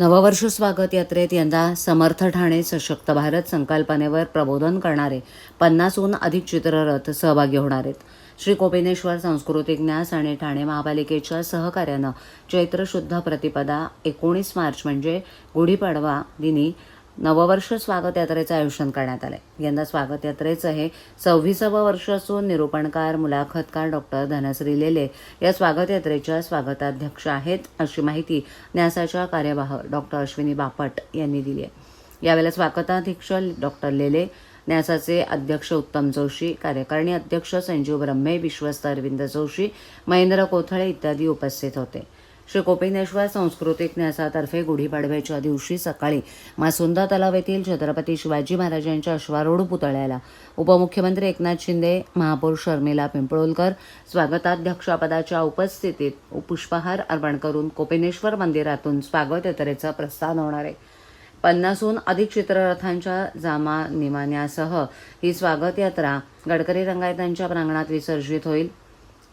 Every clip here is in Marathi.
नववर्ष स्वागत यात्रेत यंदा समर्थ ठाणे सशक्त भारत संकल्पनेवर प्रबोधन करणारे 50हून अधिक चित्ररथ सहभागी होणार आहेत. श्री कोपिनेश्वर सांस्कृतिक न्यास आणि ठाणे महापालिकेच्या सहकार्यानं चैत्र शुद्ध प्रतिपदा 19 मार्च म्हणजे गुढीपाडवा दिनी नववर्ष स्वागत यात्रेचं आयोजन करण्यात आलं. यंदा स्वागत यात्रेचं हे 26वं वर्ष असून निरूपणकार मुलाखतकार डॉक्टर धनश्री लेले या स्वागत यात्रेच्या स्वागताध्यक्ष आहेत, अशी माहिती न्यासाच्या कार्यवाह डॉक्टर अश्विनी बापट यांनी दिली आहे. यावेळेला स्वागताध्यक्ष डॉक्टर लेले, न्यासाचे अध्यक्ष उत्तम जोशी, कार्यकारिणी अध्यक्ष संजीव ब्रह्मे, विश्वस्त अरविंद जोशी, महेंद्र कोथळे इत्यादी उपस्थित होते. श्री कोपिनेश्वर सांस्कृतिक न्यासातर्फे गुढीपाडव्याच्या दिवशी सकाळी मासुंदा तलाव येथील छत्रपती शिवाजी महाराजांच्या अश्वारूढ पुतळ्याला उपमुख्यमंत्री एकनाथ शिंदे, महापौर शर्मिला पिंपळोलकर स्वागताध्यक्षपदाच्या उपस्थितीत पुष्पहार अर्पण करून कोपिनेश्वर मंदिरातून स्वागत यात्रेचा प्रस्थान होणार आहे. 50हून अधिक चित्ररथांच्या जामानिमान्यासह ही स्वागत यात्रा गडकरी रंगायतांच्या प्रांगणात विसर्जित होईल.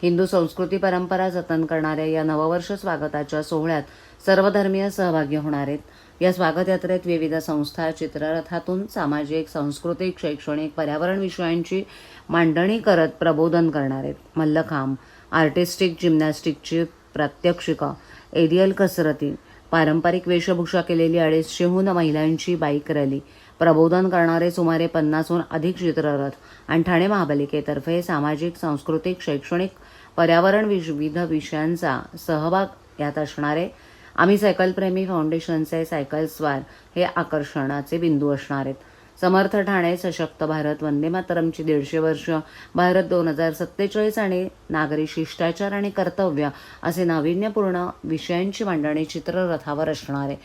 हिंदू संस्कृती परंपरा जतन करणाऱ्या या नववर्ष स्वागताच्या सोहळ्यात सर्वधर्मीय सहभागी होणार आहेत. या स्वागत यात्रेत विविध संस्था चित्ररथातून सामाजिक, सांस्कृतिक, शैक्षणिक, पर्यावरण विषयांची मांडणी करत प्रबोधन करणार आहेत. मल्लखांब, आर्टिस्टिक जिम्नॅस्टिकची प्रात्यक्षिकं, एरियल कसरती, पारंपरिक वेशभूषा केलेली 250हून महिलांची बाईक रॅली, प्रबोधन करणारे सुमारे 50हून अधिक चित्ररथ आणि ठाणे महापालिकेतर्फे सामाजिक, सांस्कृतिक, शैक्षणिक, पर्यावरण विविध विषयांचा सहभाग यात असणारे आम्ही सायकलप्रेमी फाउंडेशनचे सायकल स्वार हे आकर्षणाचे बिंदू असणार आहेत. समर्थ ठाणे सशक्त भारत, वंदे मातरमची 150 वर्ष, भारत 2047 आणि नागरी शिष्टाचार आणि कर्तव्य असे नाविन्यपूर्ण विषयांची मांडणी चित्ररथावर असणार आहे.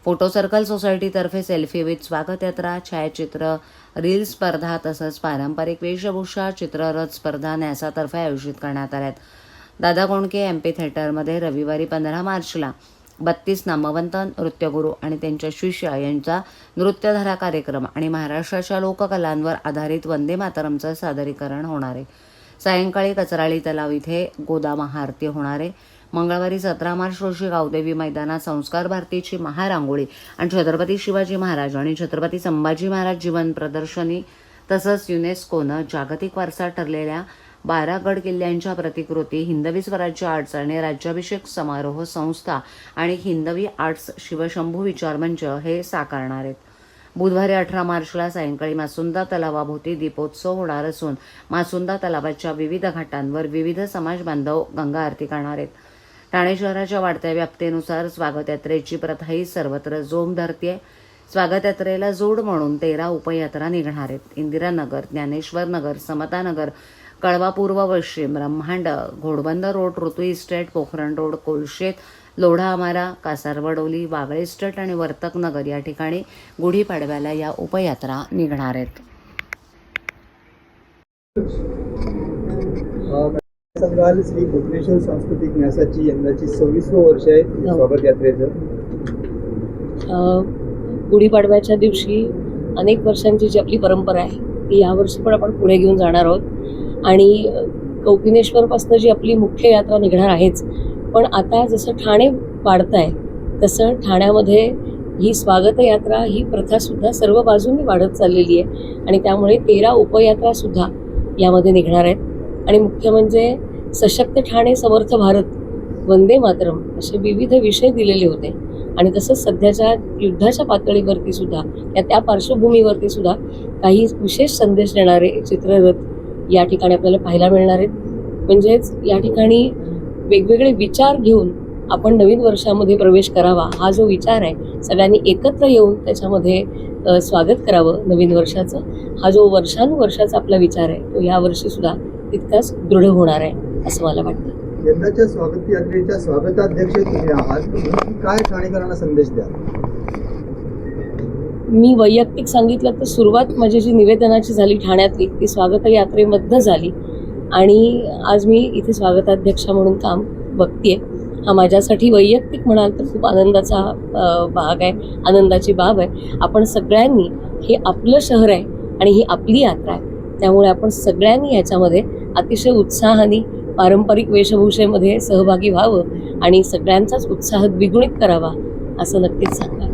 फोटो सर्कल सोसायटीतर्फे सेल्फी विथ स्वागत यात्रा, छायाचित्र, रील स्पर्धा तसंच पारंपरिक वेशभूषा चित्ररथ स्पर्धा न्यासातर्फे आयोजित करण्यात आल्यात. दादा कोंडके एमपी थिएटरमध्ये रविवारी 15 मार्चला 32 नामवंत नृत्यगुरू आणि त्यांच्या शिष्य यांचा नृत्यधारा कार्यक्रम आणि महाराष्ट्राच्या लोककलांवर आधारित वंदे मातरमचं सादरीकरण होणार आहे. सायंकाळी कचराळी तलाव इथे गोदा महाआरती होणार आहे. मंगळवारी 17 मार्च रोजी गावदेवी मैदानात संस्कार भारतीची महारांगोळी आणि छत्रपती शिवाजी महाराज आणि छत्रपती संभाजी महाराज जीवन प्रदर्शनी तसंच युनेस्कोनं जागतिक वारसा ठरलेल्या 12 गड किल्ल्यांच्या प्रतिकृती हिंदवी स्वराज्य आर्ट्स आणि राज्याभिषेक समारोह संस्था आणि हिंदवी आर्ट्स शिवशंभू विचारमंच हे साकारणार आहेत. बुधवारी 18 मार्चला सायंकाळी मासुंदा तलावाभोवती दीपोत्सव होणार असून मासुंदा तलावाच्या विविध घाटांवर विविध समाज बांधव गंगा आरती करणार आहेत. ठाणे शहराच्या वाढत्या व्याप्तीनुसार स्वागत यात्रेची प्रथाही सर्वत्र जोम धरते. स्वागत यात्रेला जोड म्हणून 13 उपयात्रा निघणार आहेत. इंदिरानगर, ज्ञानेश्वर नगर, समता नगर, कळवा पूर्व पश्चिम, Brahmand, Ghodbunder road, Rutu estate, Pokhran road, Kolshet, Lodha Amara, Kasarvadavali, Wagle estate आणि वर्तक नगर या ठिकाणी गुढीपाडव्याला या उपयात्रा निघणार आहेत. सांगाल श्री कोपिनेश्वर सांस्कृतिक न्यासाची यंदाची 26वं वर्ष आहे स्वागत यात्रेचं. गुढीपाडव्याच्या दिवशी अनेक वर्षांची जी आपली परंपरा आहे ती यावर्षी पण आपण पुढे घेऊन जाणार आहोत. आणि कोपिनेश्वरपासून जी आपली मुख्य यात्रा निघणार आहेच, पण आता जसं ठाणे वाढत आहे तसं ठाण्यामध्ये ही स्वागत यात्रा ही प्रथासुद्धा सर्व बाजूंनी वाढत चाललेली आहे आणि त्यामुळे 13 उपयात्रासुद्धा यामध्ये निघणार आहेत. आणि मुख्य म्हणजे सशक्त ठाणे, समर्थ भारत, वंदे मातरम असे विविध विषय दिलेले होते. आणि तसंच सध्याच्या युद्धाच्या पातळीवरती सुद्धा त्या पार्श्वभूमीवरती सुद्धा काही विशेष संदेश देणारे चित्ररथ या ठिकाणी आपल्याला पाहायला मिळणार आहेत. म्हणजेच या ठिकाणी वेगवेगळे विचार घेऊन आपण नवीन वर्षामध्ये प्रवेश करावा हा जो विचार आहे, सगळ्यांनी एकत्र येऊन त्याच्यामध्ये स्वागत करावं नवीन वर्षाचं, हा जो वर्षानुवर्षाचा आपला विचार आहे तो यावर्षी सुद्धा तितकाच दृढ होणार आहे असं मला वाटतं. यंदाच्या स्वागत यात्रेच्या स्वागताध्यक्ष तुम्ही आहात, काय ठाणेकरांना संदेश द्या? मी वैयक्तिक सांगितलं तर सुरुवात माझी जी निवेदनाची झाली ठाण्यातली ती स्वागत यात्रेमध्ये झाली आणि आज मी इथे स्वागताध्यक्षा म्हणून काम बघतेय. हा माझ्यासाठी वैयक्तिक म्हणाल तर खूप आनंदाचा भाग आहे, आनंदाची बाब आहे. आपण सगळ्यांनी, हे आपलं शहर आहे आणि ही आपली यात्रा आहे, त्यामुळे आपण सगळ्यांनी याच्यामध्ये अतिशय उत्साहाने पारंपरिक वेशभूषेमध्ये सहभागी व्हावं आणि सगळ्यांचाच उत्साह द्विगुणित करावा असं नक्कीच सांगणार.